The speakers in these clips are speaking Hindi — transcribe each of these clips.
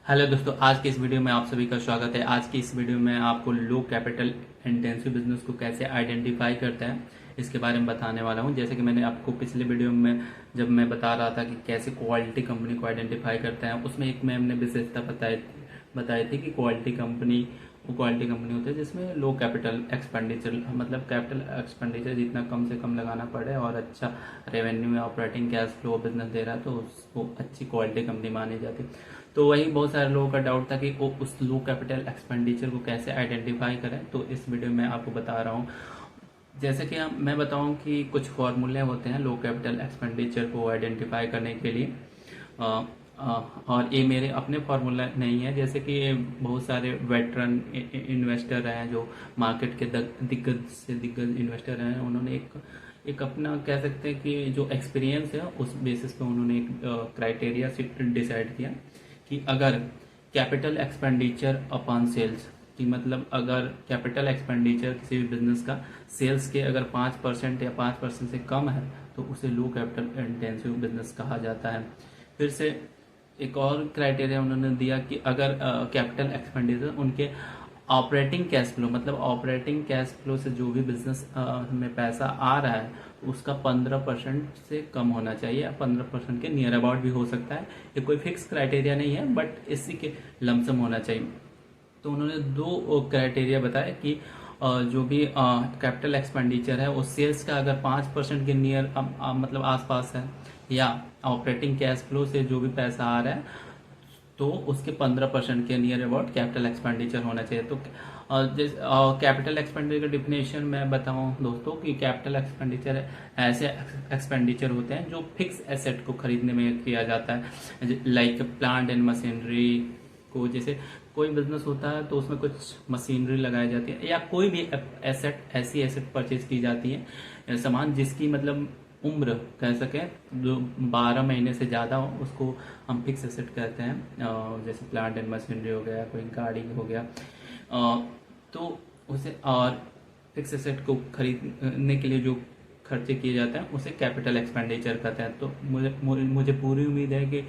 हेलो दोस्तों, आज की इस वीडियो में आप सभी का स्वागत है। आज की इस वीडियो में आपको लो कैपिटल इंटेंसिव बिजनेस को कैसे आइडेंटिफाई करता है इसके बारे में बताने वाला हूं। जैसे कि मैंने आपको पिछले वीडियो में जब मैं बता रहा था कि कैसे क्वालिटी कंपनी को आइडेंटिफाई करता है, उसमें एक मैम ने विशेषता बताई थी कि वो क्वालिटी कंपनी होती है जिसमें लो कैपिटल एक्सपेंडिचर, मतलब कैपिटल एक्सपेंडिचर जितना कम से कम लगाना पड़े और अच्छा रेवेन्यू या ऑपरेटिंग कैश फ्लो बिजनेस दे रहा है तो उसको अच्छी क्वालिटी कंपनी मानी जाती है। तो वही बहुत सारे लोगों का डाउट था कि वो उस लो कैपिटल एक्सपेंडिचर को कैसे आइडेंटिफाई करें, तो इस वीडियो में आपको बता रहा हूँ। जैसे कि मैं बताऊं कि कुछ फॉर्मूले होते हैं लो कैपिटल एक्सपेंडिचर को आइडेंटिफाई करने के लिए। अ, और ये मेरे अपने फार्मूला नहीं है। जैसे कि बहुत सारे वेटरन इन्वेस्टर हैं जो मार्केट के दिग्गज से दिग्गज इन्वेस्टर हैं, उन्होंने एक अपना कह सकते हैं कि जो एक्सपीरियंस है उस बेसिस पे उन्होंने एक क्राइटेरिया डिसाइड किया कि अगर कैपिटल एक्सपेंडिचर अपॉन सेल्स कि मतलब अगर कैपिटल एक्सपेंडिचर किसी भी बिजनेस का सेल्स के अगर 5% या 5% से कम है तो उसे लो कैपिटल इंटेंसिव बिजनेस कहा जाता है। फिर से एक और क्राइटेरिया उन्होंने दिया कि अगर कैपिटल एक्सपेंडिचर उनके ऑपरेटिंग कैश फ्लो, मतलब ऑपरेटिंग कैश फ्लो से जो भी बिजनेस में पैसा आ रहा है उसका 15% से कम होना चाहिए, 15% के नियर अबाउट भी हो सकता है। ये कोई फिक्स क्राइटेरिया नहीं है, बट इसी के लमसम होना चाहिए। तो उन्होंने दो क्राइटेरिया बताया कि जो भी कैपिटल एक्सपेंडिचर है वो सेल्स का अगर 5% के नियर मतलब आसपास है या ऑपरेटिंग कैश फ्लो से जो भी पैसा आ रहा है तो उसके 15% के नियर अबाउट कैपिटल एक्सपेंडिचर होना चाहिए। तो कैपिटल एक्सपेंडिचर डिफिनेशन मैं बताऊं दोस्तों कि कैपिटल एक्सपेंडिचर ऐसे एक्सपेंडिचर होते हैं जो फिक्स एसेट को खरीदने में किया जाता है, लाइक प्लांट एंड मशीनरी को। जैसे कोई बिजनेस होता है तो उसमें कुछ मशीनरी लगाई जाती है या कोई भी ऐसी एसेट परचेज की जाती है, सामान जिसकी मतलब उम्र कह सके जो 12 महीने से ज़्यादा हो उसको हम फिक्स एसेट कहते हैं। जैसे प्लांट एंड मशीनरी हो गया, कोई गाड़ी हो गया, तो उसे और फिक्स एसेट को खरीदने के लिए जो खर्चे किए जाते हैं उसे कैपिटल एक्सपेंडिचर कहते हैं। तो मुझे पूरी उम्मीद है कि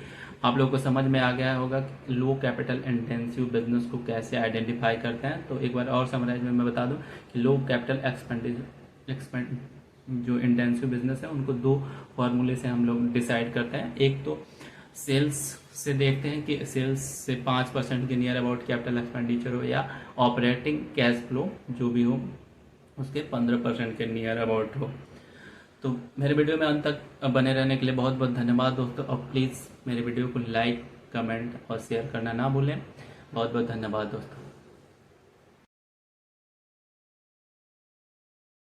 आप लोगों को समझ में आ गया होगा कि लो कैपिटल इंटेंसिव बिजनेस को कैसे आइडेंटिफाई करते हैं। तो एक बार और समराइज में मैं बता दूं कि लो कैपिटल एक्सपेंड जो इंटेंसिव बिजनेस है उनको दो फॉर्मूले से हम लोग डिसाइड करते हैं। एक तो सेल्स से देखते हैं कि सेल्स से 5% के नियर अबाउट कैपिटल एक्सपेंडिचर हो या ऑपरेटिंग कैश फ्लो जो भी हो उसके 15% के नियर अबाउट हो। तो मेरे वीडियो में अंत तक बने रहने के लिए बहुत बहुत धन्यवाद दोस्तों, और प्लीज़ मेरे वीडियो को लाइक, कमेंट और शेयर करना ना भूलें। बहुत बहुत धन्यवाद दोस्तों।